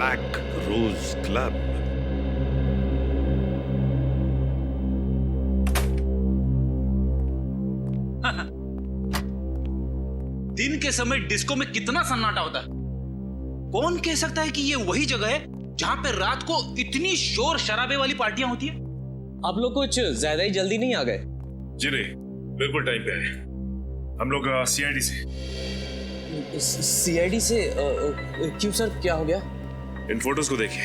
Black रोज club. दिन के समय डिस्को में कितना सन्नाटा होता है। कौन कह सकता है कि ये वही जगह है जहां पे रात को इतनी शोर शराबे वाली पार्टियां होती है? आप लोग कुछ ज्यादा ही जल्दी नहीं आ गए? जी नहीं, बिल्कुल टाइम पे आए। हम लोग सीआईडी से। सीआईडी से? क्यों सर, क्या हो गया? इन फोटोज को देखिए,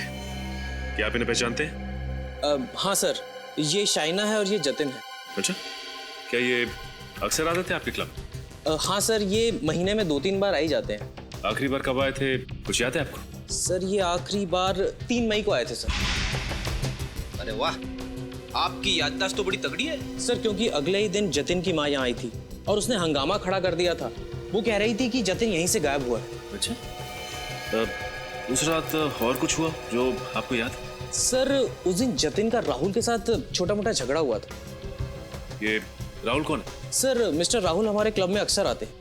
क्या आप इन्हें पहचानते हैं? हाँ सर, ये शाइना है और ये जतिन है। अच्छा, क्या ये अक्सर आते थे आपके क्लब? हाँ सर, ये महीने में 2-3 बार आ ही जाते हैं। आखिरी बार कब आए थे, कुछ याद है आपको? सर ये आखिरी बार 3 मई को आए थे सर। अरे वाह, आपकी याददाश्त तो बड़ी तगड़ी है। सर क्योंकि अगले ही दिन जतिन की माँ यहाँ आई थी और उसने हंगामा खड़ा कर दिया था। वो कह रही थी कि जतिन यहीं से गायब हुआ है। अच्छा, उस रात और कुछ हुआ जो आपको याद? सर उस दिन जतिन का राहुल के साथ छोटा मोटा झगड़ा हुआ था। ये राहुल कौन है? सर मिस्टर राहुल हमारे क्लब में अक्सर आते हैं।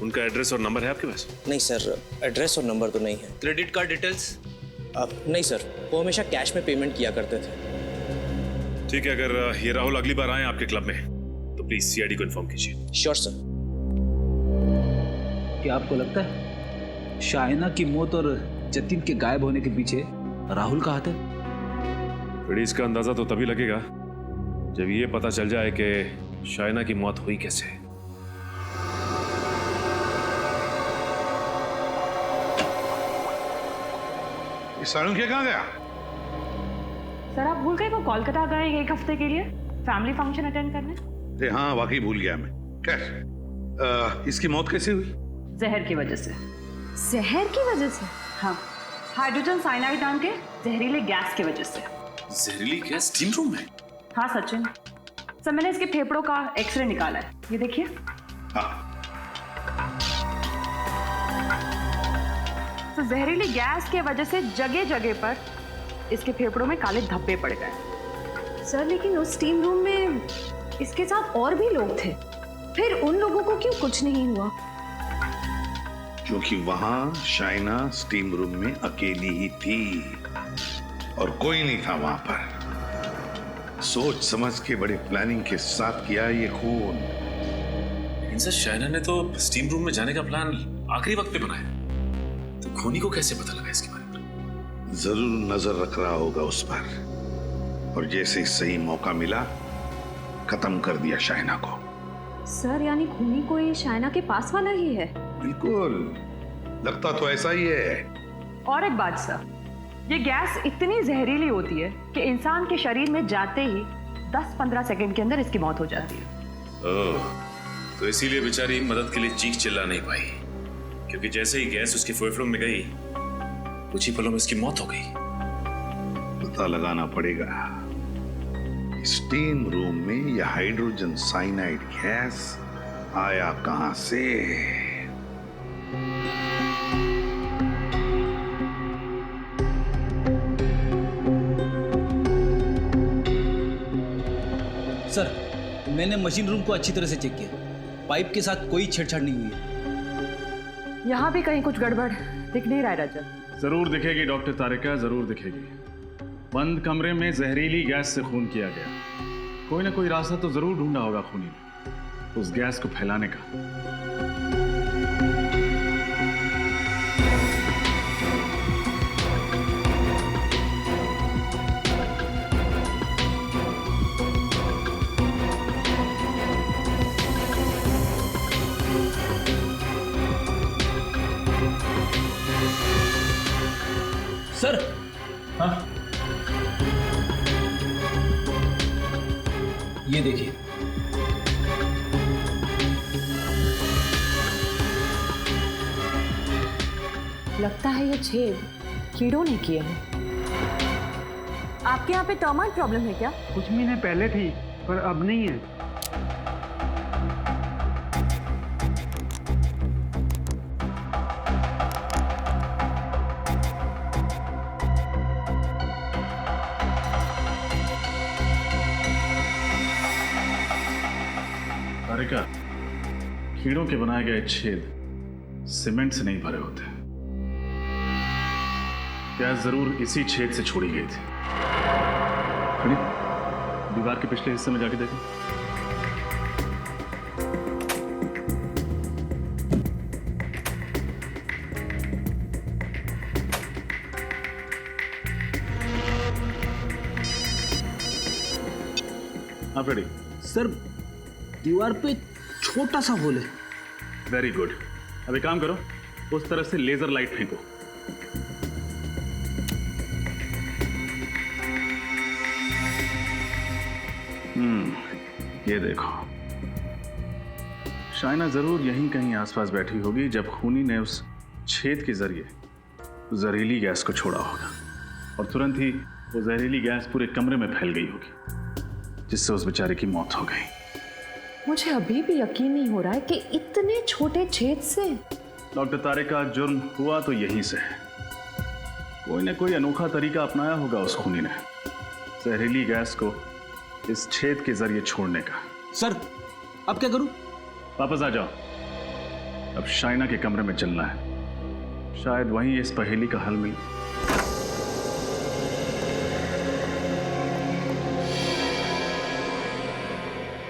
उनका एड्रेस और नंबर है आपके पास? नहीं सर, एड्रेस और नंबर तो नहीं है। Credit card details? नहीं सर, वो हमेशा कैश में पेमेंट किया करते थे। ठीक है, अगर ये राहुल अगली बार आए आपके क्लब में तो प्लीज सीआईडी को इन्फॉर्म कीजिए। Sure sir. क्या आपको लगता है शाइना की मौत और जतिन के गायब होने के पीछे राहुल का हाथ है? बड़ी इसका अंदाजा तो तभी लगेगा जब ये पता चल जाए कि शाइना की मौत हुई कैसे। सालुंखे कहाँ गया? सर आप भूल गए वो कोलकाता गए 1 हफ्ते के लिए फैमिली फंक्शन अटेंड करने। अरे हाँ, वाकई भूल गया मैं। खैर, इसकी मौत कैसे हुई? जहर की वजह से। जहर की वजह से? हाँ, हाइड्रोजन साइनाइड नाम के जहरीले गैस की वजह से। जहरीली गैस स्टीम रूम में? हाँ सचिन, सर मैंने इसके फेफड़ों का एक्सरे निकाला है, ये देखिए। हाँ, तो जहरीली गैस के वजह से जगह जगह पर इसके फेफड़ों में काले धब्बे पड़ गए। सर लेकिन उस स्टीम रूम में इसके साथ और भी लोग थे, फिर उन लोगों को क्यों कुछ नहीं हुआ? क्योंकि वहां शाइना स्टीम रूम में अकेली ही थी और कोई नहीं था वहां पर। सोच समझ के बड़े प्लानिंग के साथ किया ये खून। इनसे शाइना ने तो स्टीम रूम में जाने का प्लान आखिरी वक्त पे बनाया, तो खूनी को कैसे पता लगा इसके बारे में? जरूर नजर रख रहा होगा उस पर, और जैसे ही सही मौका मिला खत्म कर दिया शाइना को। सर यानी खूनी कोई शाइना के पास वाला ही है? बिल्कुल, लगता तो ऐसा ही है। और एक बात सर, ये गैस इतनी जहरीली होती है कि इंसान के शरीर में जाते ही 10-15 सेकंड के अंदर इसकी मौत हो जाती है। ओह, तो इसीलिए बेचारी मदद के लिए चीख चिल्ला नहीं पाई, क्योंकि जैसे ही गैस उसके फेफड़ों में गई कुछ ही पलों में उसकी मौत हो गई। पता लगाना पड़ेगा स्टीम रूम में यह हाइड्रोजन साइनाइड गैस आया कहां से। सर मैंने मशीन रूम को अच्छी तरह से चेक किया, पाइप के साथ कोई छेड़छाड़ नहीं हुई है। यहाँ भी कहीं कुछ गड़बड़ दिख नहीं रहा है रजत। जरूर दिखेगी डॉक्टर तारिका, जरूर दिखेगी। बंद कमरे में जहरीली गैस से खून किया गया, कोई ना कोई रास्ता तो जरूर ढूंढा होगा खूनी ने उस गैस को फैलाने का। सर हाँ, ये देखिए। लगता है ये छेद कीड़ों ने किए हैं। आपके यहाँ पे टर्माइट प्रॉब्लम है क्या? कुछ महीने पहले थी पर अब नहीं है। तारिका, कीड़ों के बनाए गए छेद सीमेंट से नहीं भरे होते, गैस जरूर इसी छेद से छोड़ी गई थी। खड़ी, दीवार के पिछले हिस्से में जाके देखें। हाँ फ्रेडी। सर दीवार पे छोटा सा होल है। Very good. अब एक काम करो, उस तरफ से लेजर लाइट फेंको। ये देखो, शाइना जरूर यहीं कहीं आसपास बैठी होगी जब खूनी ने उस छेद के जरिए जहरीली गैस को छोड़ा होगा, और तुरंत ही वो जहरीली गैस पूरे कमरे में फैल गई होगी, जिससे उस बेचारे की मौत हो गई। मुझे अभी भी यकीन नहीं हो रहा है कि इतने छोटे छेद से। डॉक्टर तारे का जुर्म हुआ तो यहीं से है। कोई ना कोई अनोखा तरीका अपनाया होगा उस खूनी ने जहरीली गैस को इस छेद के जरिए छोड़ने का। सर अब क्या करूं? वापस आ जाओ। अब शाइना के कमरे में चलना है, शायद वहीं इस पहेली का हल मिले।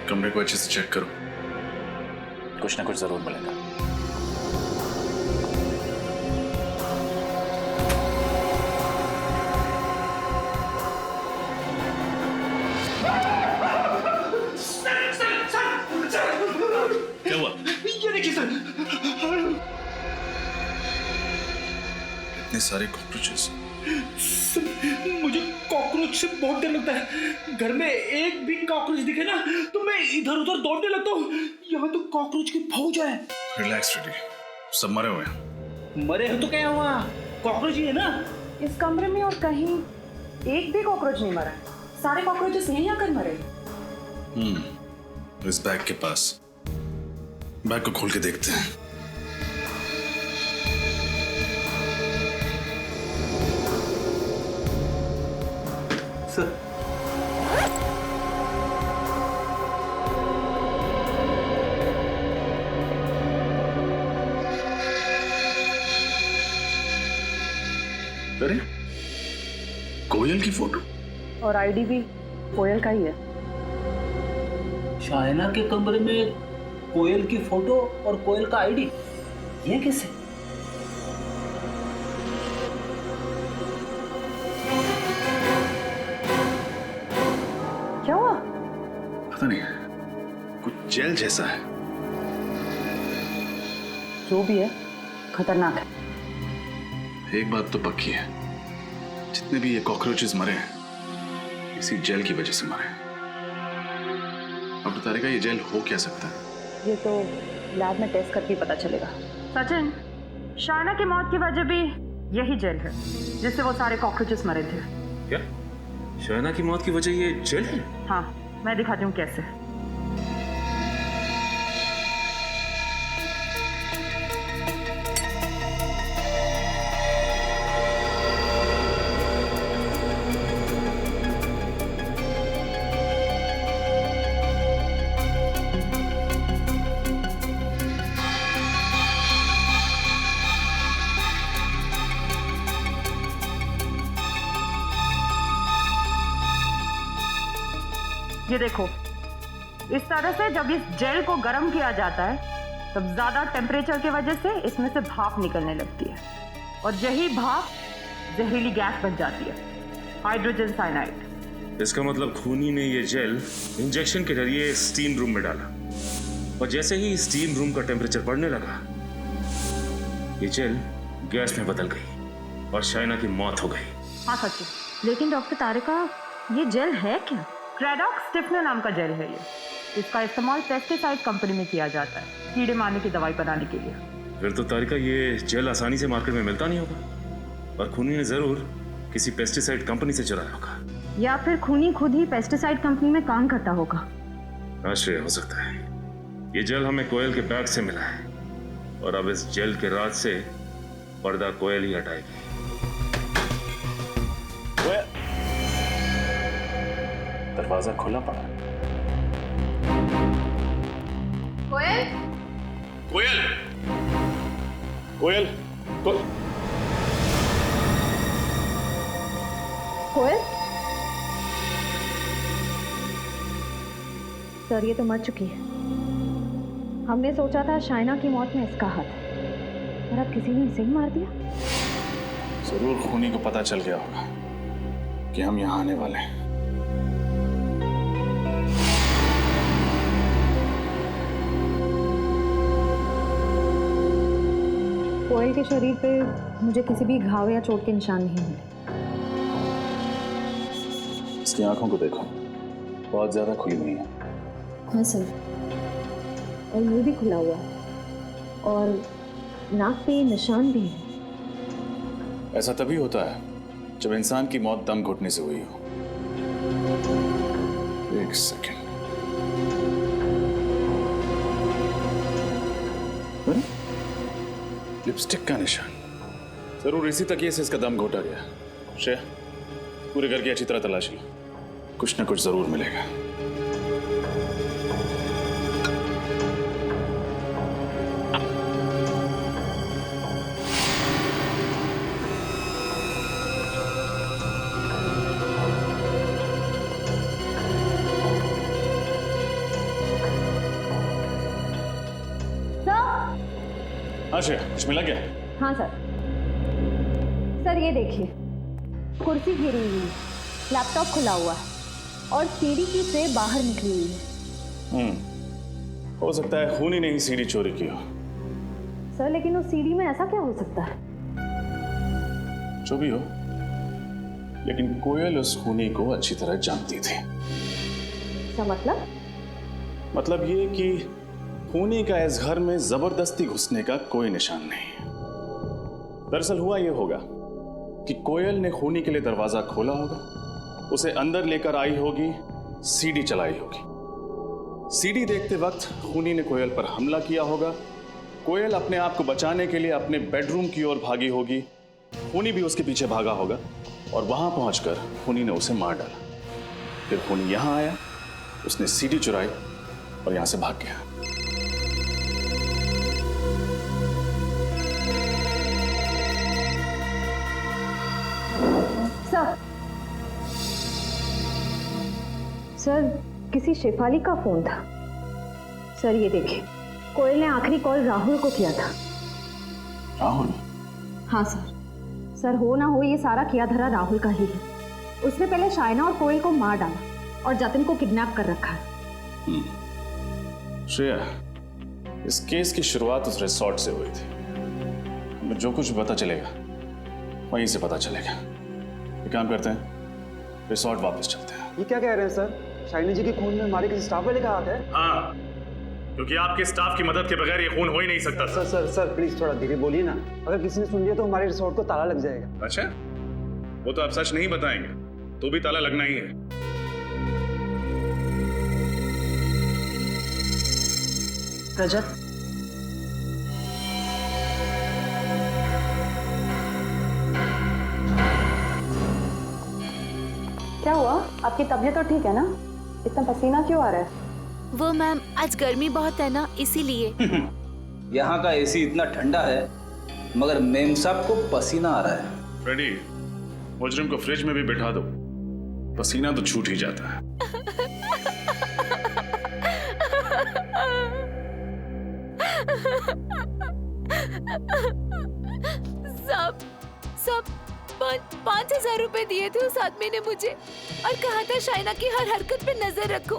कमरे को अच्छे से चेक करो, कुछ ना कुछ जरूर मिलेगा। क्या हुआ? ये देखिए सर, इतने सारे कॉकरोचेस। मुझे कॉकरोच से बहुत डर लगता है। घर में एक भी कॉकरोच दिखे ना तो मैं इधर उधर दौड़ने लगता हूँ। यहाँ तो कॉकरोच की फौज है। रिलैक्स फ्रेडी, सब मरे हुए हैं। मरे हो तो क्या हुआ, कॉकरोच ही है ना। इस कमरे में और कहीं एक भी कॉकरोच नहीं मरा है। सारे कॉकरोचेस यहीं आकर मरे। इस बैग के पास, बैग को खोल के देखते हैं। सर अरे कोयल की फोटो और आईडी भी कोयल का ही है। शाइना के कमरे में कोयल की फोटो और कोयल का आईडी, ये कैसे? क्या हुआ? पता नहीं, कुछ जेल जैसा है। जो भी है खतरनाक है। एक बात तो पक्की है, जितने भी ये कॉकरोचेस मरे हैं इसी जेल की वजह से मरे हैं। अब बता रहेगा ये जेल हो क्या सकता है? ये तो लैब में टेस्ट करके पता चलेगा। सचिन, शाइना की मौत की वजह भी यही जेल है जिससे वो सारे कॉकरोचेस मरे थे। क्या शाइना की मौत की वजह ये जेल है? हाँ, मैं दिखाती हूँ कैसे। ये देखो, इस तरह से जब इस जेल को गर्म किया जाता है तब ज्यादा टेम्परेचर की वजह से इसमें से भाप निकलने लगती है और यही भाप जहरीली गैस बन जाती है, हाइड्रोजन साइनाइड। इसका मतलब खूनी ने ये जेल इंजेक्शन के जरिए स्टीम रूम में डाला और जैसे ही स्टीम रूम का टेम्परेचर बढ़ने लगा ये जेल गैस में बदल गई और शाइना की मौत हो गई। हाँ सचिन, लेकिन डॉक्टर तारिका, ये जेल है क्या? क्रेडॉक्स स्टिफनर नाम का जेल है ये। इसका इस्तेमाल पेस्टिसाइड कंपनी में किया जाता है कीड़े मारने की दवाई बनाने के लिए। फिर तो तारिका ये जेल आसानी से मार्केट में मिलता नहीं होगा और खूनी ने जरूर किसी पेस्टिसाइड कंपनी से चुराया होगा, या फिर खूनी खुद ही पेस्टिसाइड कंपनी में काम करता होगा। आश्चर्य हो सकता है। ये जेल हमें कोयल के बैग से मिला है और अब इस जेल के राज से पर्दा कोयल ही हटाएगी। दरवाजा खुला पड़ा। कोयल? कोयल, कोयल, कोयल सर, ये तो मर चुकी है। हमने सोचा था शाइना की मौत में इसका हाथ है, और अब किसी ने इसे ही मार दिया। जरूर खूनी को पता चल गया होगा कि हम यहाँ आने वाले हैं। कोयल के शरीर पे मुझे किसी भी घाव या चोट के निशान नहीं मिले। इसकी आंखों को देखो, बहुत ज्यादा खुली नहीं है। हाँ सर, और मुंह भी खुला हुआ है, और नाक पे निशान भी है। ऐसा तभी होता है जब इंसान की मौत दम घुटने से हुई हो। एक सेकंड, लिपस्टिक का निशान। जरूर इसी तकिए से इसका दम घोटा गया। श्रेया, पूरे घर की अच्छी तरह तलाशी लो, कुछ ना कुछ जरूर मिलेगा। हाँ श्रेया, कुछ मिला क्या? हाँ सर। सर ये देखिए, कुर्सी गिरी हुई है, लैपटॉप खुला हुआ है, और सीढ़ी की ट्रे बाहर निकली हुई है। हो सकता है खूनी ने ही सीढ़ी चोरी की हो। सर लेकिन उस सीढ़ी में ऐसा क्या हो सकता है? जो भी हो, लेकिन कोयल उस खूनी को अच्छी तरह जानती थी। क्या मतलब? मतलब ये कि खूनी का इस घर में जबरदस्ती घुसने का कोई निशान नहीं। दरअसल हुआ ये होगा कि कोयल ने खूनी के लिए दरवाजा खोला होगा, उसे अंदर लेकर आई होगी, सीढ़ी चलाई होगी। सीढ़ी देखते वक्त खूनी ने कोयल पर हमला किया होगा। कोयल अपने आप को बचाने के लिए अपने बेडरूम की ओर भागी होगी, खूनी भी उसके पीछे भागा होगा, और वहां पहुंचकर खूनी ने उसे मार डाला। फिर खूनी यहां आया, उसने सीढ़ी चुराई और यहां से भाग गया। सर किसी शेफाली का फोन था। सर ये देखिए, कोयल ने आखिरी कॉल राहुल को किया था। राहुल? हाँ सर। सर हो ना हो ये सारा किया धरा राहुल का ही है। उसने पहले शाइना और कोयल को मार डाला और जतिन को किडनैप कर रखा है। श्रेया, इस केस की शुरुआत उस रिसोर्ट से हुई थी। हमें जो कुछ पता चलेगा वहीं से पता चलेगा। एक काम करते हैं, रिसोर्ट वापस चलते हैं। ये क्या कह रहे हैं सर? शाइनी जी के खून में हमारे किसी स्टाफ वाले का हाथ है? हाँ, क्योंकि आपके स्टाफ की मदद के बगैर ये खून हो ही नहीं सकता। सर सर सर प्लीज थोड़ा धीरे बोलिए ना, अगर किसी ने सुन लिया तो हमारे रिसोर्ट को ताला लग जाएगा। अच्छा, वो तो आप सच नहीं बताएंगे तो भी ताला लगना ही है। रजत, क्या हुआ? आपकी तबीयत तो ठीक है ना? इतना पसीना क्यों आ रहा है? वो मैम, आज गर्मी बहुत है ना, इसीलिए। यहाँ का एसी इतना ठंडा है, मगर मेम साहब को पसीना आ रहा है। फ्रेडी, मुजरिम को फ्रिज में भी बिठा दो, पसीना तो छूट ही जाता है। सब 5,000 रुपए दिए थे उस आदमी ने मुझे, और कहा था शाइना की हर हरकत पे नजर रखूं।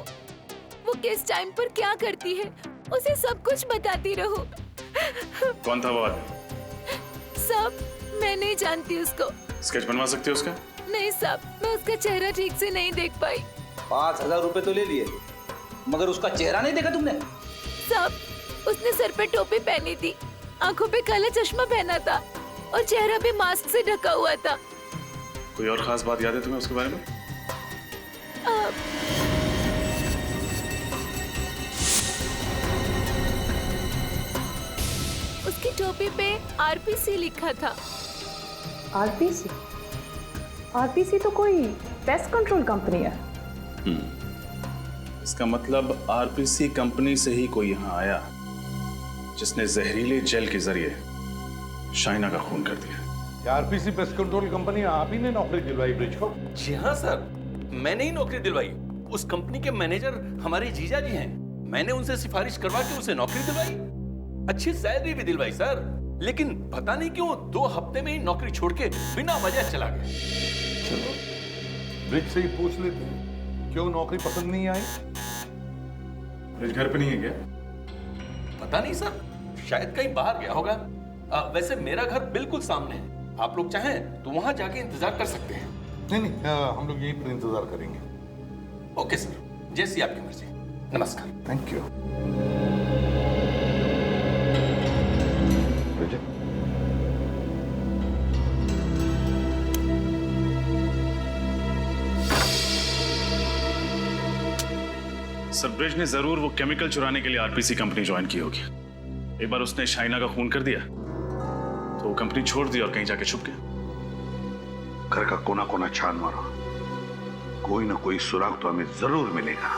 वो किस टाइम पर क्या करती है उसे सब कुछ बताती रहूं। कौन था वो आदमी? सब मैं नहीं जानती उसको। स्केच बनवा सकते हो उसका? नहीं साहब, मैं उसका चेहरा ठीक से नहीं देख पाई। 5,000 रुपए तो ले लिए, मगर उसका चेहरा नहीं देखा तुमने? साहब, उसने सर पे टोपी पहनी थी, आंखों पे काला चश्मा पहना था, और चेहरा भी मास्क से ढका हुआ था। कोई और खास बात याद है तुम्हें उसके बारे में? उसकी टोपी पे आरपीसी लिखा था। आरपीसी? आरपीसी तो कोई पेस्ट कंट्रोल कंपनी है। इसका मतलब आरपीसी कंपनी से ही कोई यहाँ आया जिसने जहरीले जेल के जरिए शाइना का खून कर दिया। आरपीसी पेस्ट कंट्रोल कंपनी आप ही ने नौकरी दिलवाई ब्रिज को? जी हाँ सर, मैंने ही नौकरी दिलवाई। उस कंपनी के मैनेजर हमारे जीजा जी हैं। मैंने उनसे सिफारिश करवा के उसे नौकरी दिलवाई, अच्छी सैलरी भी दिलवाई सर। लेकिन पता नहीं क्यों 2 हफ्ते में ही नौकरी छोड़ के बिना वजह चला गया। चलो ब्रिज से ही पूछ लेते हैं, क्यों नौकरी पसंद नहीं आई? ब्रिज घर पे नहीं है क्या? पता नहीं सर, शायद कहीं बाहर गया होगा। वैसे मेरा घर बिल्कुल सामने है, आप लोग चाहें तो वहां जाके इंतजार कर सकते हैं। नहीं, हम लोग यहीं पर इंतजार करेंगे। ओके सर, जैसी आपकी मर्जी। नमस्कार। Thank you. सर ब्रिज ने जरूर वो केमिकल चुराने के लिए आरपीसी कंपनी ज्वाइन की होगी। एक बार उसने शाइना का खून कर दिया तो वो कंपनी छोड़ दी और कहीं जाके छुप गया। घर का कोना कोना छान मारो, कोई ना कोई सुराग तो हमें जरूर मिलेगा।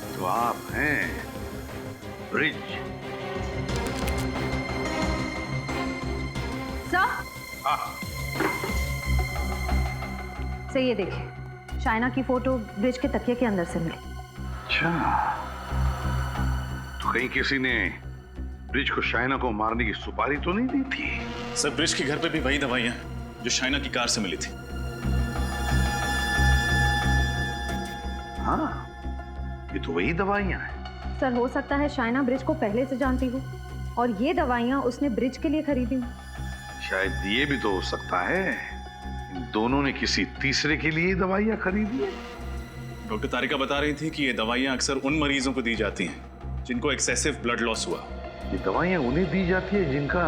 तो आप हैं ब्रिज? सर हाँ, सर ये देखिए, शाइना की फोटो ब्रिज के तकिए के अंदर से मिली। अच्छा, तो कहीं किसी ने ब्रिज को शाइना को मारने की सुपारी तो नहीं दी थी? सर ब्रिज के घर पे भी वही दवाइयां जो शाइना की कार से मिली थी। हाँ, ये तो वही दवाइयां हैं। सर हो सकता है शाइना ब्रिज को पहले से जानती हो और ये दवाइयाँ उसने ब्रिज के लिए खरीदी हो। शायद ये भी तो हो सकता है इन दोनों ने किसी तीसरे के लिए दवाइयां खरीदी है। डॉक्टर तारिका बता रही थी कि ये दवाइयां अक्सर उन मरीजों को दी जाती हैं जिनको एक्सेसिव ब्लड लॉस हुआ। ये दवाइयां उन्हें दी जाती है जिनका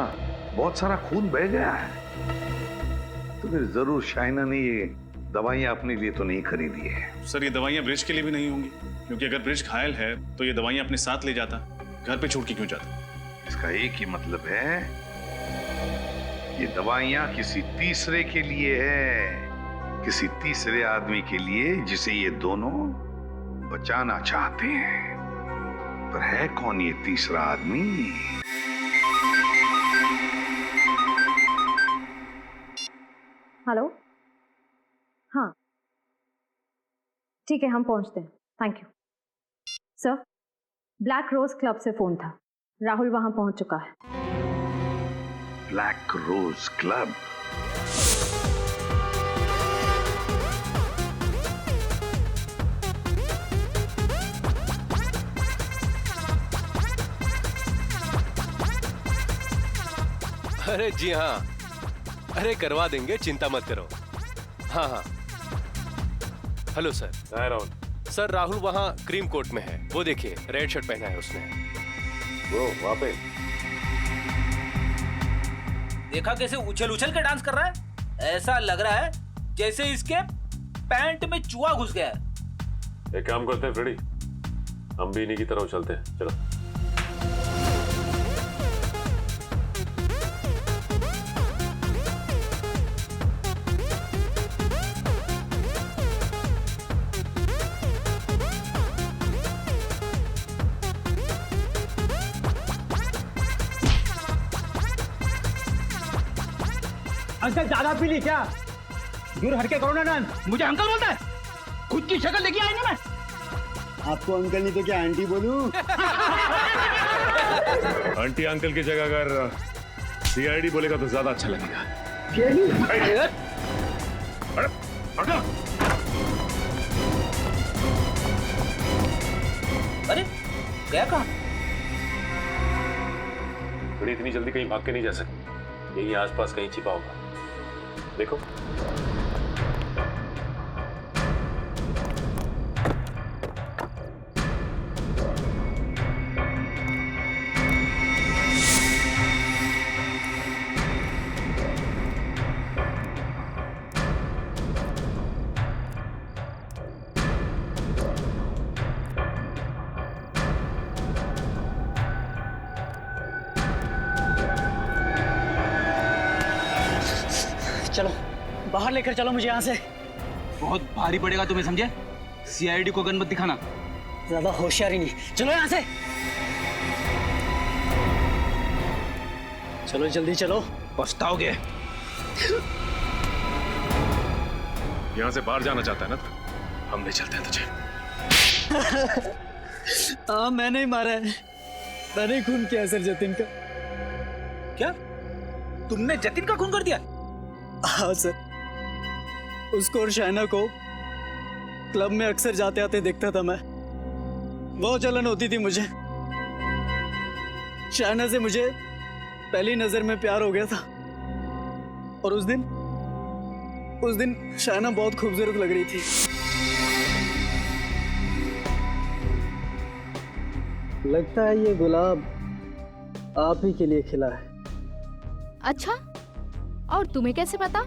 बहुत सारा खून बह गया है। तो फिर जरूर शाइना ने ये दवाइयां अपने लिए तो नहीं खरीदी है। सर ये दवाइयां ब्रिज के लिए भी नहीं होंगी, क्योंकि अगर ब्रिज घायल है तो ये दवाइयां अपने साथ ले जाता, घर पे छोड़ के क्यों जाता? इसका एक ही मतलब है, ये दवाइयां किसी तीसरे के लिए है, किसी तीसरे आदमी के लिए जिसे ये दोनों बचाना चाहते हैं। पर है कौन ये तीसरा आदमी? हेलो, हाँ ठीक है, हम पहुंचते हैं। Thank you sir. Black rose Club से फोन था, राहुल वहां पहुंच चुका है। ब्लैक रोज क्लब? अरे जी हाँ, अरे करवा देंगे, चिंता मत करो। हाँ हाँ, hello sir. Rahul sir Rahul वहाँ क्रीम कोट में है, वो देखिए रेड शर्ट पहना है उसने। वो वहाँ पे देखा कैसे उछल उछल के डांस कर रहा है? ऐसा लग रहा है जैसे इसके पैंट में चूहा घुस गया है। एक काम करते हैं फ्रेडी, हम भी इन्हीं की तरफ चलते हैं। चलो। अंकल ज्यादा पी ली क्या? दूर हटके करो ना डांस। मुझे अंकल बोलता है? खुद की शक्ल लेके आई ना मैं। आपको अंकल नहीं तो क्या आंटी बोलूं? आंटी अंकल की जगह अगर सीआईडी बोलेगा तो ज्यादा अच्छा लगेगा। अरे गया कहाँ? बड़ी इतनी जल्दी कहीं भाग के नहीं जा सकती, यही आसपास कहीं छिपा होगा। देखो चलो बाहर लेकर चलो मुझे यहाँ से। बहुत भारी पड़ेगा तुम्हें, समझे? सीआईडी को गन मत दिखाना। ज्यादा होशियारी नहीं, चलो यहाँ से। चलो जल्दी चलो, पछताओगे। यहाँ से बाहर जाना चाहता है ना तो हम ले चलते हैं तुझे। हाँ मैंने ही मारा है, मैंने ही खून किया सर जतिन का। क्या तुमने जतिन का खून कर दिया? हाँ सर, उसको और शाइना को क्लब में अक्सर जाते आते देखता था मैं। बहुत जलन होती थी मुझे। शाइना से मुझे पहली नजर में प्यार हो गया था और उस दिन शाइना बहुत खूबसूरत लग रही थी। लगता है ये गुलाब आप ही के लिए खिला है। अच्छा, और तुम्हें कैसे पता?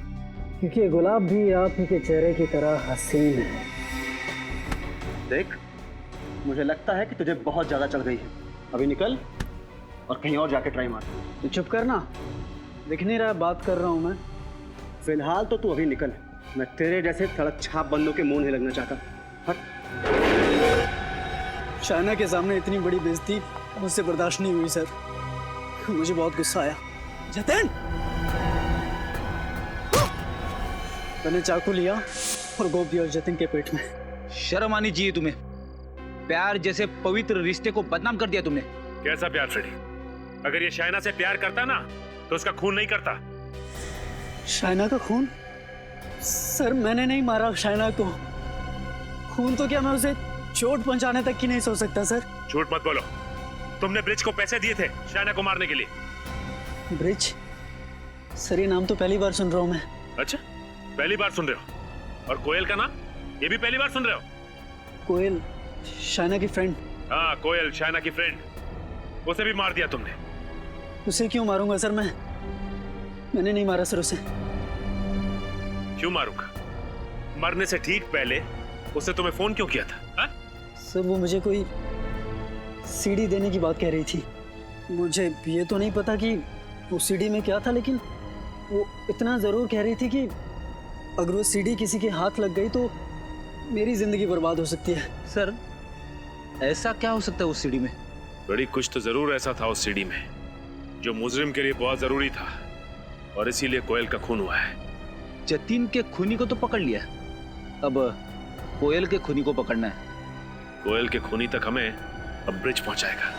क्योंकि ये गुलाब भी आप ही के चेहरे की तरह हसीन है। देख, मुझे लगता है कि तुझे बहुत ज्यादा चढ़ गई है। अभी निकल और कहीं और जाके ट्राई मार। तू चुप करना, दिख नहीं रहा बात कर रहा हूं मैं। फिलहाल तो तू अभी निकल, मैं तेरे जैसे सड़क छाप बंदों के मुंह नहीं लगना चाहता। हट। शाइना के सामने इतनी बड़ी बेइज्जती मुझसे बर्दाश्त नहीं हुई सर, मुझे बहुत गुस्सा आया। जतिन! मैंने चाकू लिया और गोप दिया जतिन के पेट में। शर्म आनी चाहिए तुम्हें, प्यार जैसे पवित्र रिश्ते को बदनाम कर दिया तुमने। कैसा प्यार फ्रेडी? अगर ये शाइना से प्यार करता ना तो उसका खून नहीं करता। शाइना का खून? सर मैंने नहीं मारा शाइना को। खून तो क्या मैं उसे चोट पहुंचाने तक की नहीं सोच सकता सर। झूठ मत बोलो, तुमने ब्रिज को पैसे दिए थे शाइना को मारने के लिए। ब्रिज? सर ये नाम तो पहली बार सुन रहा हूं मैं। अच्छा, पहली बार सुन रहे हो? और कोयल का नाम ये भी पहली बार सुन रहे हो? कोयल शाइना की फ्रेंड? हाँ, कोयल शाइना की फ्रेंड, उसे भी मार दिया तुमने। उसे क्यों मारूंगा सर? मैंने नहीं मारा सर उसे। क्यों मारूंगा? मरने से ठीक पहले उसने तुम्हें फोन क्यों किया था? हा? सर वो मुझे कोई सीडी देने की बात कह रही थी। मुझे ये तो नहीं पता कि वो सीडी में क्या था, लेकिन वो इतना जरूर कह रही थी कि अगर वो सीडी किसी के हाथ लग गई तो मेरी जिंदगी बर्बाद हो सकती है। सर ऐसा क्या हो सकता है उस सीडी में? बड़ी कुछ तो जरूर ऐसा था उस सीडी में जो मुजरिम के लिए बहुत जरूरी था, और इसीलिए कोयल का खून हुआ है। जतिन के खूनी को तो पकड़ लिया, अब कोयल के खूनी को पकड़ना है। कोयल के खूनी तक हमें अब ब्रिज पहुंचाएगा।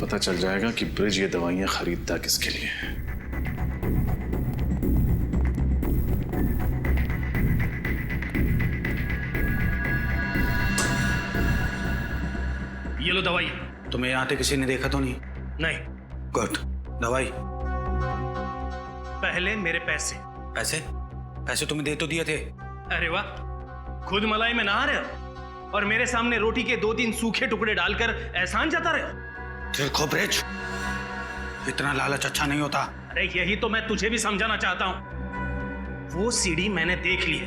पता चल जाएगा कि ब्रिज ये दवाइयां खरीदता किसके लिए है। ये लो दवाई। तुम्हें यहाँ आते किसी ने देखा तो नहीं? नहीं। गुड। दवाई? पहले मेरे पैसे। पैसे तुम्हें दे तो दिए थे। अरे वाह, खुद मलाई में नहा रहे हो और मेरे सामने रोटी के 2-3 सूखे टुकड़े डालकर एहसान जता रहे हो। देखो ब्रिज, इतना लालच अच्छा नहीं होता। अरे यही तो मैं तुझे भी समझाना चाहता हूं। वो सीडी मैंने देख ली है,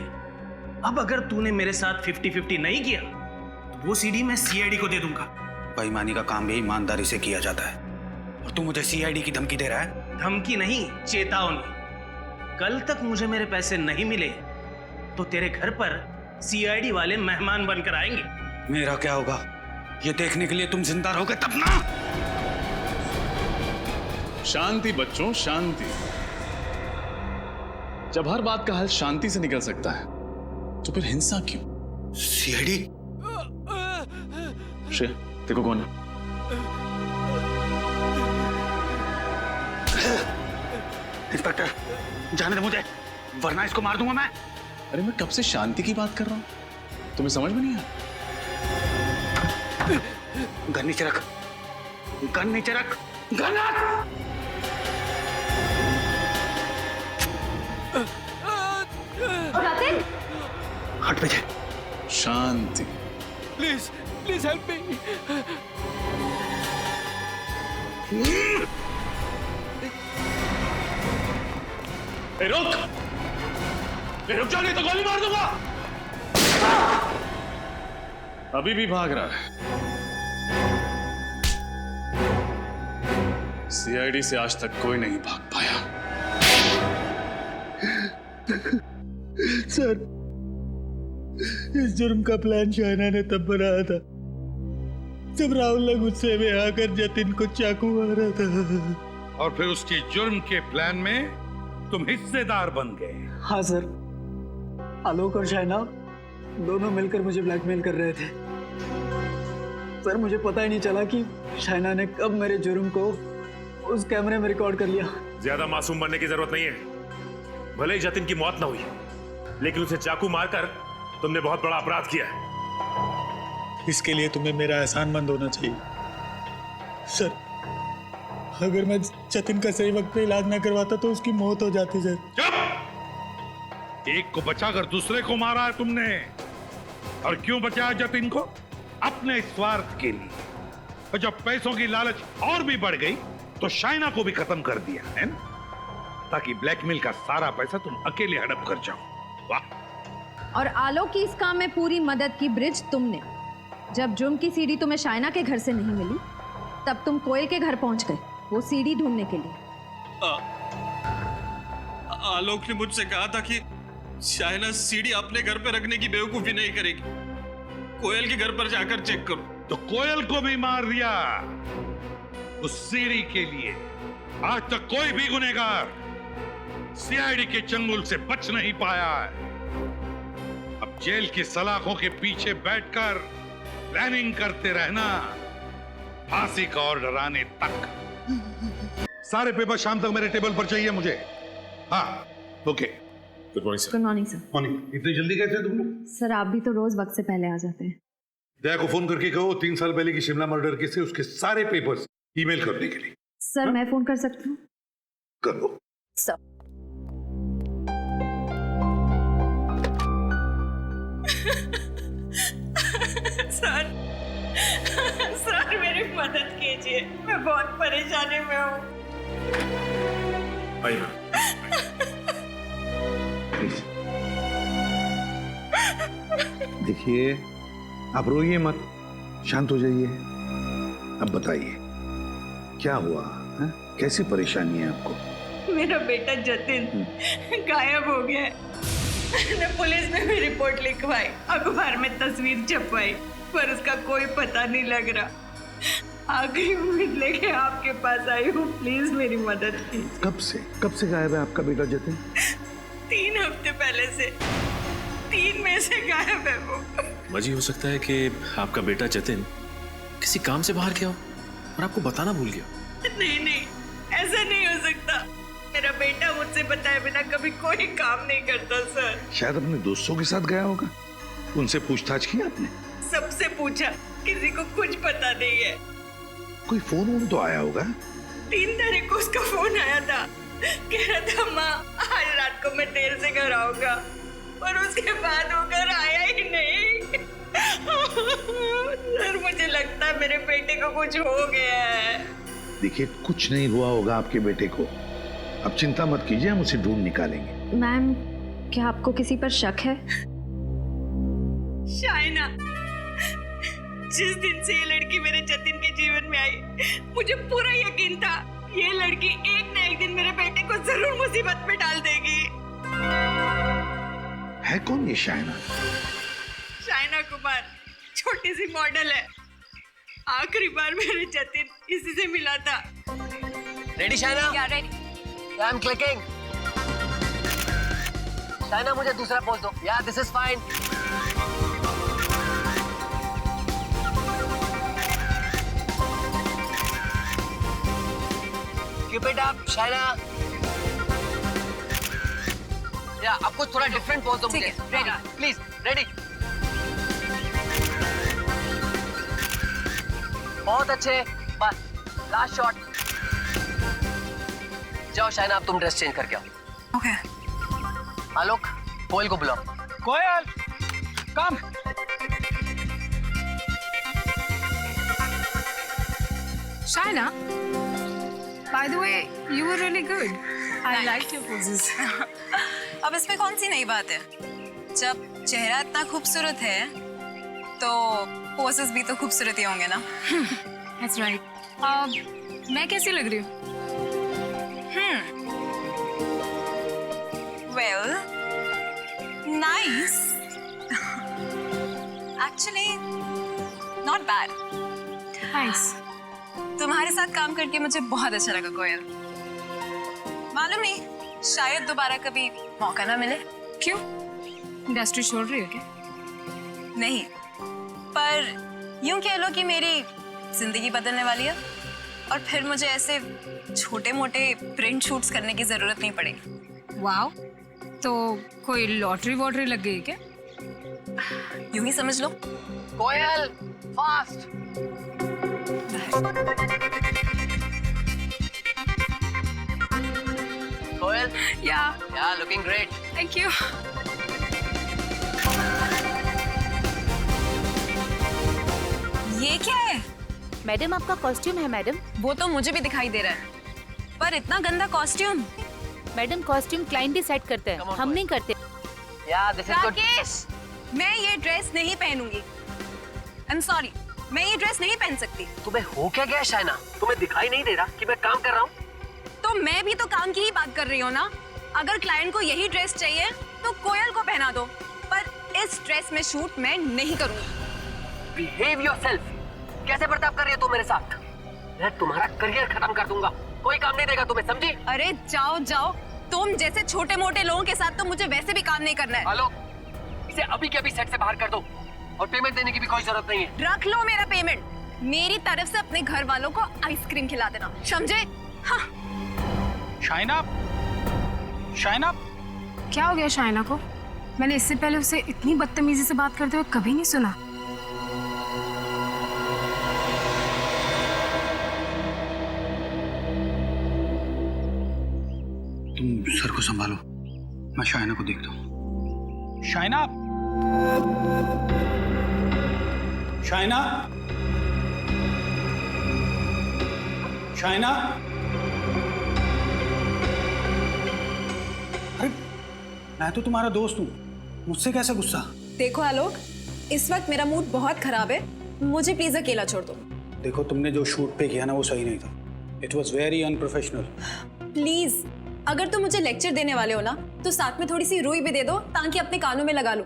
अब अगर तूने मेरे साथ 50-50 नहीं किया तो वो सीडी मैं सीआईडी को दे दूंगा। बेईमानी का काम भी ईमानदारी से किया जाता है, और तू मुझे सीआईडी की धमकी दे रहा है? धमकी नहीं, चेतावनी। कल तक मुझे मेरे पैसे नहीं मिले तो तेरे घर पर सीआईडी वाले मेहमान बनकर आएंगे। मेरा क्या होगा ये देखने के लिए तुम जिंदा रहोगे तब ना। शांति बच्चों, शांति। जब हर बात का हल शांति से निकल सकता है तो फिर हिंसा क्यों? सीआईडी? श्रेया, देखो कौन है? इंस्पेक्टर, जाने दे मुझे, वरना इसको मार दूंगा मैं। अरे मैं कब से शांति की बात कर रहा हूं, तुम्हें समझ में नहीं आया? गन नीचे रख, गन नीचे रख, गन रख। 8 बजे। शांति। Please please help me. रुक, रुक जाओ नहीं तो गोली मार दूंगा। अभी भी भाग रहा है। सीआईडी से आज तक कोई नहीं भाग पाया। सर, इस जुर्म का प्लान शाइना ने तब बनाया था जब राहुल ने गुस्से में आकर जतिन को चाकू मारा था। और फिर उसकी जुर्म के प्लान में तुम हिस्सेदार बन गए। हाँ सर, आलोक और शाइना दोनों मिलकर मुझे ब्लैकमेल कर रहे थे। सर, मुझे पता ही नहीं चला कि शाइना ने कब मेरे जुर्म को उस कैमरे में रिकॉर्ड कर लिया। ज्यादा मासूम बनने की जरूरत नहीं है। भले ही जतिन की मौत ना हुई, लेकिन उसे चाकू मारकर तुमने बहुत बड़ा अपराध किया है। इसके लिए तुम्हें मेरा एहसानमंद होना चाहिए। सर, अगर मैं जतिन का सही वक्त पे इलाज ना करवाता तो उसकी मौत हो जाती। सर, चुप! एक को बचाकर दूसरे को मारा है तुमने। और क्यों बचाया जतिन को? अपने स्वार्थ के लिए। और जब पैसों की लालच और भी बढ़ गई तो शाइना को भी खत्म कर दिया है ना? ताकि ब्लैकमेल का सारा पैसा तुम अकेले हड़प कर जाओ। वाह! और आलोक की इस काम में पूरी मदद की ब्रिज तुमने। जब जुर्म की सीडी तुम्हें शाइना के घर से नहीं मिली, तब तुम कोयल के घर पहुंच गए वो सीडी ढूंढने के लिए। आलोक ने मुझसे कहा था कि शाइना सीडी अपने घर पे रखने की बेवकूफी नहीं करेगी, कोयल के घर पर जाकर चेक करो। तो कोयल को भी मार दिया उस सीडी के लिए। आज तक कोई भी गुनहगार सीआईडी के चंगुल से बच नहीं पाया है। अब जेल की सलाखों के पीछे बैठकर प्लानिंग करते रहना, फांसी का ऑर्डर आने तक। सारे पेपर शाम तक मेरे टेबल पर चाहिए मुझे। हाँ, okay. Good morning sir. Good morning sir. Morning. इतनी जल्दी कैसे तुम लोग? सर, आप भी तो रोज वक्त से पहले आ जाते हैं। दया को फोन करके कहो 3 साल पहले की शिमला मर्डर केस से उसके सारे पेपर्स ईमेल करने के लिए। सर, मैं फोन कर सकती हूँ? कर दो। सर, सर मेरी मदद कीजिए, मैं बहुत परेशानी में हूँ। देखिए, आप रोइए मत, शांत हो जाइए। अब बताइए क्या हुआ है? कैसी परेशानी है आपको? मेरा बेटा जतिन गायब हो गया है। मैंने पुलिस में भी रिपोर्ट लिखवाई, अखबार में तस्वीर छपवाई, पर उसका कोई पता नहीं लग रहा। आखिरी उम्मीद लेके आपके पास आई हूँ, प्लीज मेरी मदद कीजिए। कब से गायब है आपका बेटा जतिन? 3 हफ्ते पहले से। 3 में से गायब है वो। वजह हो सकता है कि आपका बेटा जतिन किसी काम से बाहर गया हो और आपको बताना भूल गया। नहीं, ऐसा नहीं हो सकता। मेरा बेटा मुझसे बताए बिना कभी कोई काम नहीं करता सर। शायद अपने दोस्तों के साथ गया होगा। उनसे पूछताछ की आपने? सबसे पूछा, किसी को कुछ पता नहीं है। कोई फोन तो आया होगा? 3 तारीख को उसका फोन आया था, कह रहा था माँ आज रात को मैं देर से घर आऊंगा, और उसके बाद वो घर आया ही नहीं। सर, मुझे लगता है मेरे बेटे को कुछ हो गया है। देखिए, कुछ नहीं हुआ होगा आपके बेटे को। अब चिंता मत कीजिए, हम उसे ढूंढ निकालेंगे। मैम, क्या आपको किसी पर शक है? शाइना, जिस दिन से ये लड़की मेरे जतिन के जीवन में आई, मुझे पूरा यकीन था ये लड़की एक न एक दिन मेरे बेटे को जरूर मुसीबत में डाल देगी। है कौन ये शाइना? शाइना कुमार, छोटी सी मॉडल है। आखिरी बार मेरे जतिन इसी से मिला था। रेडी शाइना? क्या ready? I am clicking. Shaina, मुझे दूसरा पोज दो। या this is fine. Keep it up Shaina. या अब कुछ थोड़ा डिफरेंट पोज दो मुझे। Ready please. रेडी। बहुत अच्छे, बस लास्ट शॉट। जाओ शाइना, अब तुम ड्रेस चेंज करके आओ। ओके। आलोक, कोयल को बुलाओ। कोयल, कम। Shaina, by the way, you were really good. I liked your poses. अब इसमें कौन सी नई बात है? जब चेहरा इतना खूबसूरत है, तो पोसेस भी तो खूबसूरत ही होंगे ना? That's right. मैं कैसी लग रही हूँ? Well, nice. Actually, not bad. Nice. तुम्हारे साथ काम करके मुझे बहुत अच्छा लगा कोयल। मालूम नहीं, शायद दोबारा कभी मौका ना मिले। क्यों? इंडस्ट्री छोड़ रही हो क्या? नहीं, पर यूं कह लो कि मेरी जिंदगी बदलने वाली है और फिर मुझे ऐसे छोटे मोटे प्रिंट शूट्स करने की जरूरत नहीं पड़ेगी। वाओ, तो कोई लॉटरी वॉटरी लग गई क्या? यूं ही समझ लो। कोयल, फास्ट। कोयल, या लुकिंग ग्रेट। Thank you. ये क्या है? मैडम आपका कॉस्ट्यूम है मैडम। वो तो मुझे भी दिखाई दे रहा है, पर इतना गंदा costume. Madam costume client decide करते हैं, हम नहीं करते। राकेश, मैं ये ड्रेस नहीं पहनूंगी। आई एम सॉरी, मैं ये ड्रेस नहीं पहन सकती। तुम्हें हो क्या गया शाइना? तुम्हें दिखाई नहीं दे रहा कि मैं काम कर रहा हूँ? तो मैं भी तो काम की ही बात कर रही हूँ ना। अगर क्लाइंट को यही ड्रेस चाहिए तो कोयल को पहना दो, पर इस ड्रेस में शूट मैं नहीं करूंगी। Behave yourself. कैसे बर्ताव कर रही हो तुम मेरे साथ? मैं तुम्हारा करियर खत्म कर दूंगा। कोई काम नहीं देगा तुम्हें, समझी? अरे जाओ जाओ, तुम जैसे छोटे मोटे लोगों के साथ तो मुझे वैसे भी काम नहीं करना है। हेलो, इसे अभी के अभी सेट से बाहर कर दो और पेमेंट देने की भी कोई जरूरत नहीं है। रख लो मेरा पेमेंट। मेरी तरफ से अपने घर वालों को आइसक्रीम खिला देना, समझे? हाँ। शाइना, शाइना, क्या हो गया शाइना को? मैंने इससे पहले उसे इतनी बदतमीजी से बात करते हुए कभी नहीं सुना। तुम सर को संभालो, मैं शाइना को देखता हूँ। शाइना, शाइना, शाइना। अरे मैं तो तुम्हारा दोस्त हूँ, मुझसे कैसे गुस्सा? देखो आलोक, इस वक्त मेरा मूड बहुत खराब है, मुझे प्लीज अकेला छोड़ दो। देखो, तुमने जो शूट पे किया ना वो सही नहीं था। It was very unprofessional. Please, अगर तुम मुझे लेक्चर देने वाले हो ना तो साथ में थोड़ी सी रुई भी दे दो ताकि अपने कानों में लगा लूं।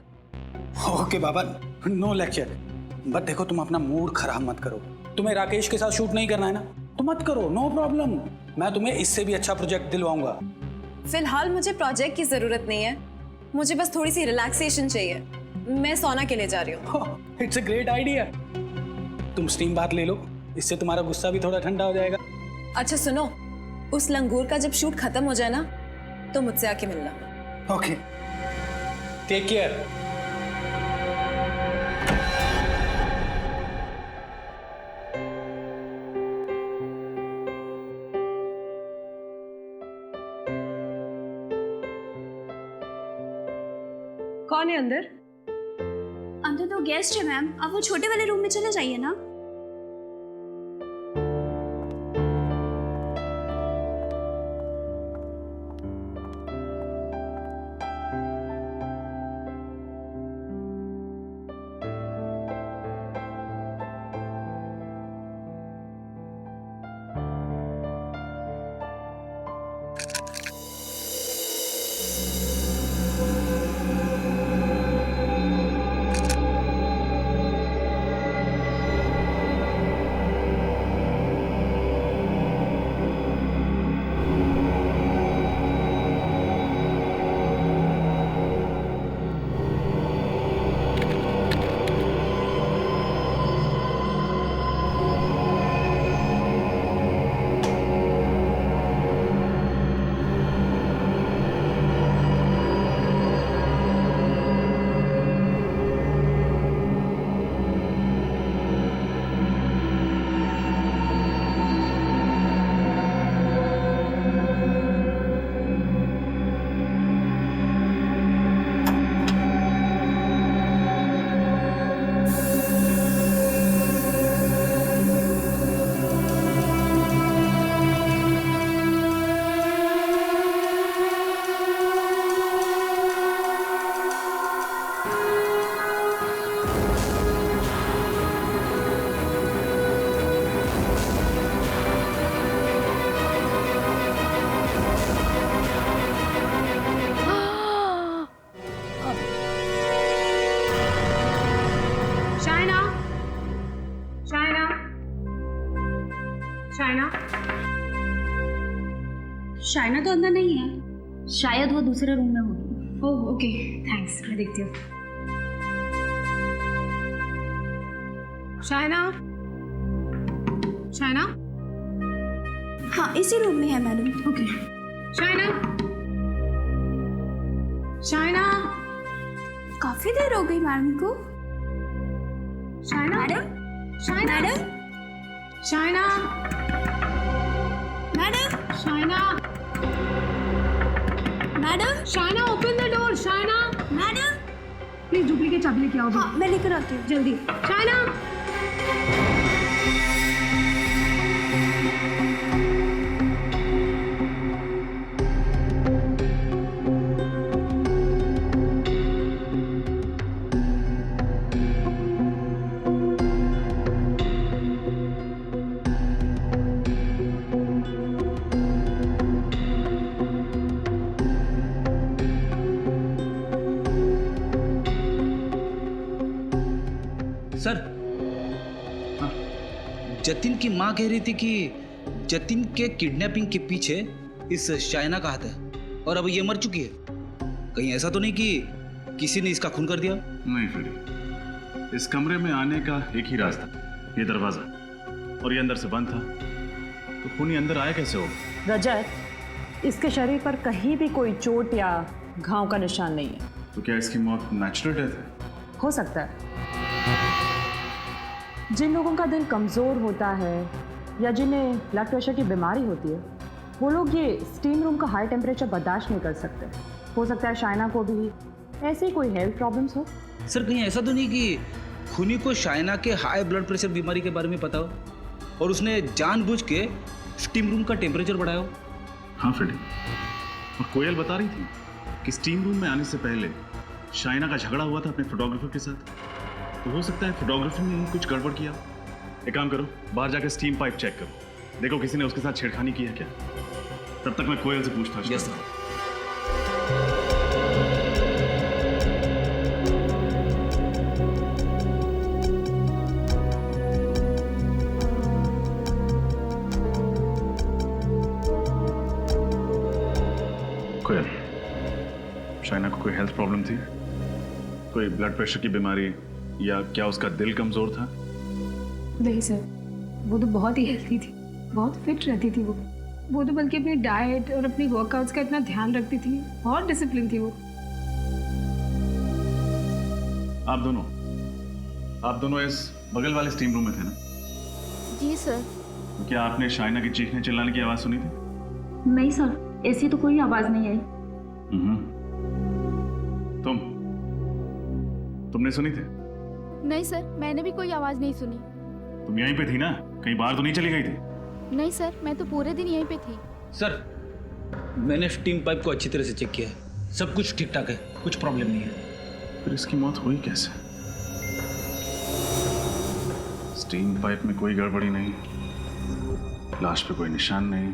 ओके बाबा, नो लेक्चर। बट देखो, तुम अपना मूड खराब मत करो। तुम्हें राकेश के साथ शूट नहीं करना है ना, तो मत करो, नो प्रॉब्लम। मैं तुम्हें इससे भी अच्छा प्रोजेक्ट दिलवाऊंगा। फिलहाल मुझे प्रोजेक्ट की जरूरत नहीं है, मुझे बस थोड़ी सी रिलैक्सेशन चाहिए। मैं सोना के लिए जा रही हूँ। It's a great idea. तुम स्टीम बात ले लो, इससे तुम्हारा गुस्सा भी थोड़ा ठंडा हो जाएगा। अच्छा सुनो, उस लंगूर का जब शूट खत्म हो जाए ना तो मुझसे आके मिलना। Okay, take care. कौन है अंदर? अंदर तो गेस्ट है मैम, आप वो छोटे वाले रूम में चले जाइए ना। शाइना तो अंदर नहीं है, शायद वो दूसरे रूम में होगी। ओह ओके, थैंक्स, मैं देखती हूँ। शाइना, शाइना? हाँ, इसी रूम में है मैडम। ओके। शाइना, शाइना, काफी देर हो गई मैडम को। Shaina, madam, Shaina, madam, Shaina, madam, Shaina, madam, Shaina, open the door. Shaina, madam, please duplicate चाबी लेके आओ। हाँ, मैं लेकर आती हूँ जल्दी। शाइना, सर, जतिन की माँ कह रही थी कि जतिन के किडनैपिंग के पीछे इस शाइना का हाथ है और अब ये मर चुकी है। कहीं ऐसा तो नहीं कि किसी ने इसका खून कर दिया? नहीं फ्रेडी, इस कमरे में आने का एक ही रास्ता, ये दरवाजा, और ये अंदर से बंद था, तो खूनी अंदर आया कैसे होगा? रजत, इसके शरीर पर कहीं भी कोई चोट या घाव का निशान नहीं है। तो क्या इसकी मौत नेचुरल डेथ है? हो सकता है। जिन लोगों का दिल कमज़ोर होता है या जिन्हें ब्लड प्रेशर की बीमारी होती है, वो लोग ये स्टीम रूम का हाई टेम्परेचर बर्दाश्त नहीं कर सकते। हो सकता है शाइना को भी ऐसे ही कोई हेल्थ प्रॉब्लम्स हो। सर, कहीं ऐसा तो नहीं कि खूनी को शाइना के हाई ब्लड प्रेशर बीमारी के बारे में पता हो और उसने जानबूझ के स्टीम रूम का टेम्परेचर बढ़ाया हो? हाँ फ्रेडी, और कोयल बता रही थी कि स्टीम रूम में आने से पहले शाइना का झगड़ा हुआ था अपने फोटोग्राफर के साथ, तो हो सकता है फोटोग्राफर ने कुछ गड़बड़ किया। एक काम करो, बाहर जाकर स्टीम पाइप चेक करो, देखो किसी ने उसके साथ छेड़खानी की है क्या। तब तक मैं कोयल से पूछताछ करता हूं। कोयल, शाइना को कोई हेल्थ प्रॉब्लम थी? कोई ब्लड प्रेशर की बीमारी, या क्या उसका दिल कमजोर था? नहीं सर, वो तो बहुत ही हेल्थी थी, बहुत फिट रहती थी वो तो बल्कि अपनी डाइट और अपनी वर्कआउट्स का इतना ध्यान रखती थी, बहुत डिसिप्लिन थी वो। आप दोनों इस बगल वाले स्टीम रूम में थे ना? जी सर। तो क्या आपने शाइना की चीखने चिल्लाने की आवाज सुनी थी? नहीं सर, ऐसी तो कोई आवाज नहीं आई। तुमने सुनी थी? नहीं सर, मैंने भी कोई आवाज नहीं सुनी। तुम यहीं पे थी ना, कहीं बाहर तो नहीं चली गई थी? नहीं सर, मैं तो पूरे दिन यहीं पे थी। सर, मैंने स्टीम पाइप को अच्छी तरह से चेक किया है, सब कुछ ठीक ठाक है, कुछ प्रॉब्लम नहीं है। फिर इसकी मौत हुई कैसे? स्टीम पाइप में कोई गड़बड़ी नहीं, लाश पे कोई निशान नहीं,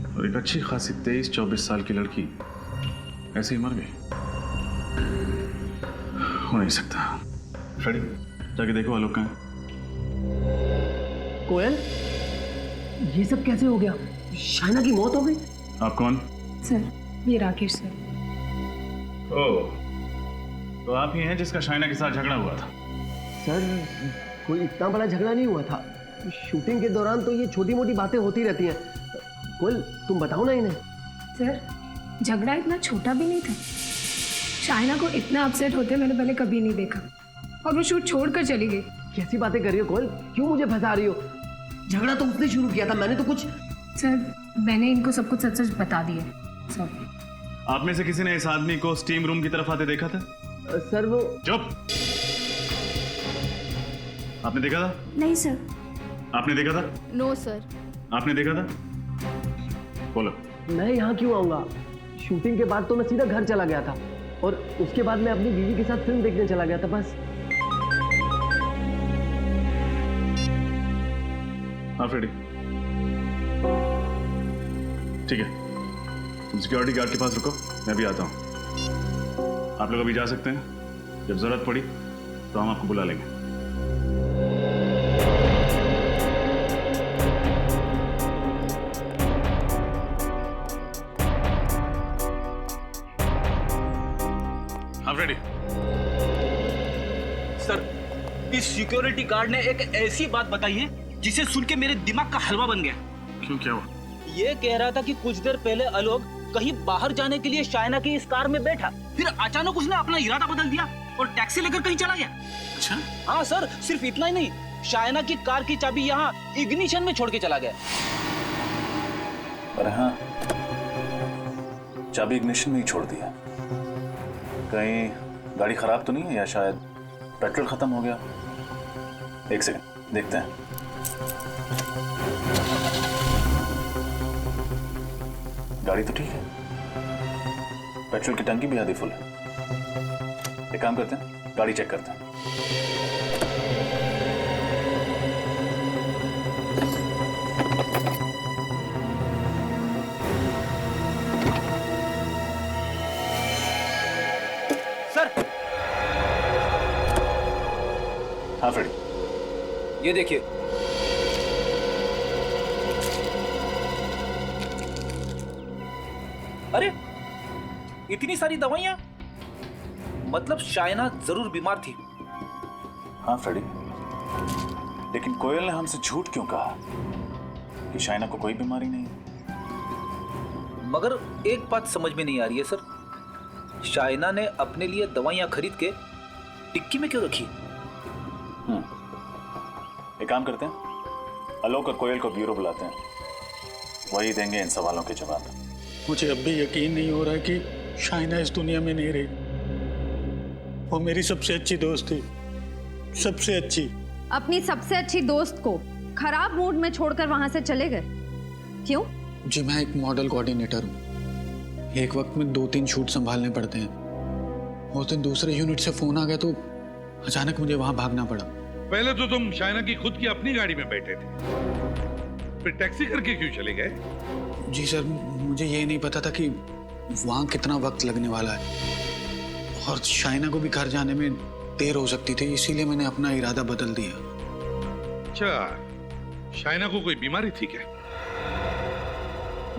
और एक अच्छी खासी 23-24 साल की लड़की ऐसे ही मर गई। हो नहीं सकता। फ्रेडी, जाके देखो आलोक कहाँ है। कोयल, ये सब कैसे हो गया? शाइना की मौत हो गई? आप कौन? सर, ये राकेश सर। ओह, तो आप ही हैं जिसका शाइना के साथ झगड़ा हुआ था? सर, कोई इतना बड़ा झगड़ा नहीं हुआ था। शूटिंग के दौरान तो ये छोटी मोटी बातें होती रहती हैं। कोयल, तुम बताओ ना इन्हें। सर, झगड़ा इतना छोटा भी नहीं था। शाइना को इतना अपसेट होते मैंने पहले कभी नहीं देखा, और वो शूट छोड़कर चली गई। कैसी बातें कर रही हो कोयल? क्यों मुझे फंसा रही हो? झगड़ा तो उसने शुरू किया था, मैंने तो कुछ। सर, मैंने इनको सब कुछ सच सच बता दिया। सॉरी। आप में से किसी ने इस आदमी को स्टीम रूम की तरफ आते देखा था? सर, वो। चुप! आपने देखा था? नहीं सर। आपने देखा था? No sir. आपने देखा था? बोलो। मैं यहाँ क्यों आऊंगा? शूटिंग के बाद तो मैं सीधा घर चला गया था, और उसके बाद मैं अपनी बीवी के साथ फिल्म देखने चला गया था, बस। हाँ फ्रेडी, ठीक है, तुम सिक्योरिटी गार्ड के पास रुको, मैं भी आता हूँ। आप लोग अभी जा सकते हैं, जब जरूरत पड़ी तो हम आपको बुला लेंगे। फ्रेडी। सर, इस सिक्योरिटी गार्ड ने एक ऐसी बात बताई है जिसे सुन के मेरे दिमाग का हलवा बन गया। क्यों, क्या हुआ? ये कह रहा था कि कुछ देर पहले आलोक कहीं बाहर जाने के लिए शायना की इस कार में बैठा, फिर अचानक उसने अपना इरादा बदल दिया और टैक्सी लेकर कहीं चला गया। अच्छा? हाँ सर, सिर्फ इतना ही नहीं, शायना की कार की चाबी यहाँ इग्निशन में छोड़ के चला गया। अरे हाँ, चाबी इग्निशन में ही छोड़ दिया। कहीं गाड़ी खराब तो नहीं है, या शायद पेट्रोल खत्म हो गया। एक सेकंड, देखते हैं। गाड़ी तो ठीक है, पेट्रोल की टंकी भी आधी फुल है। एक काम करते हैं, गाड़ी चेक करते हैं। सर, हाँ फ्रेडी, ये देखिए। अरे, इतनी सारी दवाइयां, मतलब शायना जरूर बीमार थी। हाँ फ्रेडी, लेकिन कोयल ने हमसे झूठ क्यों कहा कि शायना को कोई बीमारी नहीं है? मगर एक बात समझ में नहीं आ रही है सर, शायना ने अपने लिए दवाइयां खरीद के टिक्की में क्यों रखी? एक काम करते हैं, आलोक और कोयल को ब्यूरो बुलाते हैं, वही देंगे इन सवालों के जवाब। मुझे अब भी यकीन नहीं हो रहा कि शायना इस दुनिया में नहीं रही। वो मेरी सबसे अच्छी दोस्त थी, सबसे अच्छी। अपनी सबसे अच्छी दोस्त को खराब मूड में छोड़कर वहां से चले गए, क्यों? जी, मैं एक मॉडल कोऑर्डिनेटर हूँ। एक वक्त में 2-3 शूट संभालने पड़ते हैं। उस दिन दूसरे यूनिट से फोन आ गया तो अचानक मुझे वहां भागना पड़ा। पहले तो तुम शायना की खुद की अपनी गाड़ी में बैठे थे, फिर टैक्सी करके क्यों चले गए? जी सर, मुझे ये नहीं पता था कि वहां कितना वक्त लगने वाला है और शायना को भी घर जाने में देर हो सकती थी, इसीलिए मैंने अपना इरादा बदल दिया। अच्छा, शायना को कोई बीमारी थी क्या?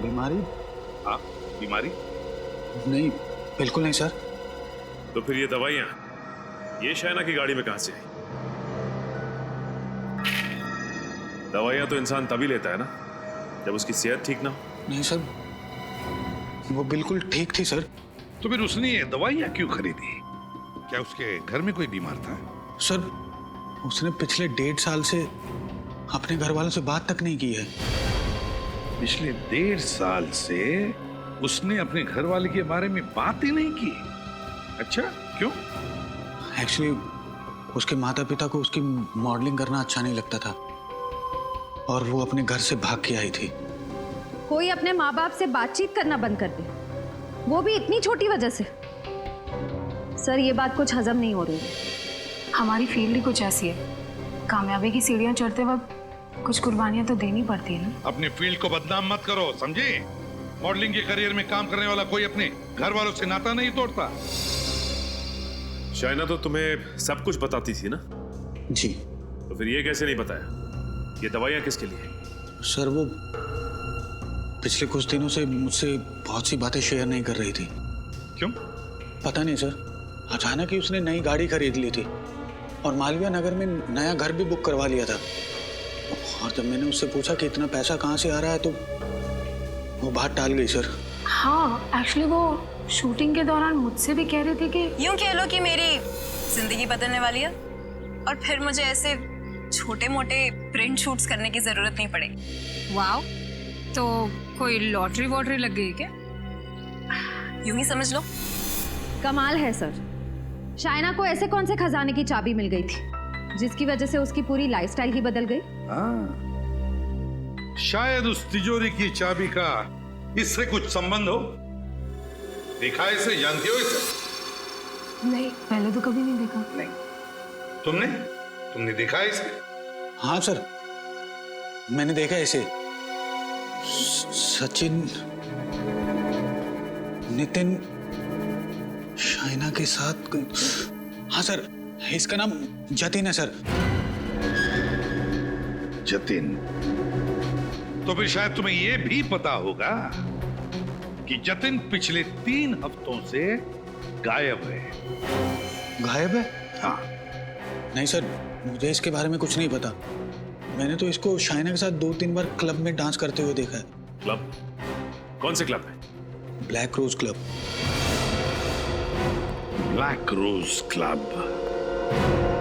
बीमारी? हाँ, बीमारी? नहीं, बिल्कुल नहीं सर। तो फिर ये दवाइयां ये शायना की गाड़ी में कहां से आई? दवाइयां तो इंसान तभी लेता है ना जब उसकी सेहत ठीक ना हो। नहीं सर, वो बिल्कुल ठीक थी सर। तो फिर उसने ये दवाइयां क्यों खरीदी? क्या उसके घर में कोई बीमार था? सर, उसने पिछले 1.5 साल से अपने घर वालों से बात तक नहीं की है। पिछले 1.5 साल से उसने अपने घर वाले के बारे में बात ही नहीं की? अच्छा, क्यों? एक्चुअली उसके माता पिता को उसकी मॉडलिंग करना अच्छा नहीं लगता था और वो अपने घर से भाग के आई थी। कोई अपने माँ बाप से बातचीत करना बंद कर दे, वो भी इतनी छोटी वजह से। सर, ये बात कुछ हजम नहीं हो रही। हमारी फील्ड ही कुछ ऐसी है, कामयाबी की सीढ़ियां चढ़ते वक्त कुछ कुर्बानियां तो देनी पड़ती है ना। अपनी फील्ड को बदनाम मत करो, समझे? मॉडलिंग के करियर में काम करने वाला कोई अपने घर वालों से नाता नहीं तोड़ता। शायना तो तुम्हें सब कुछ बताती थी ना? जी। तो फिर ये कैसे नहीं बताया ये दवाइयां किसके लिए? सर, वो पिछले कुछ दिनों से मुझसे बहुत सी बातें शेयर नहीं कर रही थी। क्यों? पता नहीं सर, अचानक ही उसने नई गाड़ी खरीद ली थी और मालवीय नगर में नया घर भी बुक करवा लिया था। और जब मैंने उससे पूछा कि इतना पैसा कहाँ से आ रहा है तो वो बात टाल गई सर। हाँ, एक्चुअली वो शूटिंग के दौरान मुझसे भी कह रहे थे कि यूं कह लो कि मेरी जिंदगी बदलने वाली है और फिर मुझे ऐसे छोटे मोटे प्रिंट शूट्स करने की जरूरत नहीं पड़ेगी। वाओ, तो कोई लॉटरी वॉटरी लग गई क्या? यूं ही समझ लो। कमाल है सर, शायना को ऐसे कौन से खजाने की चाबी मिल गई थी जिसकी वजह से उसकी पूरी लाइफस्टाइल ही बदल गई? हाँ, शायद उस तिजोरी की चाबी का इससे कुछ संबंध हो। देखा है इसे? जानती हो इसे? नहीं, पहले तो कभी नहीं देखा। नहीं, तुमने देखा है इसे? हाँ सर, मैंने देखा इसे। सचिन, नितिन, शायना के साथ। हाँ सर, इसका नाम जतिन है सर। जतिन? तो फिर शायद तुम्हें यह भी पता होगा कि जतिन पिछले 3 हफ्तों से गायब है। गायब है? हाँ। नहीं सर, मुझे इसके बारे में कुछ नहीं पता। मैंने तो इसको शाइना के साथ 2-3 बार क्लब में डांस करते हुए देखा है। क्लब? कौन से क्लब में? ब्लैक रोज क्लब। ब्लैक रोज क्लब।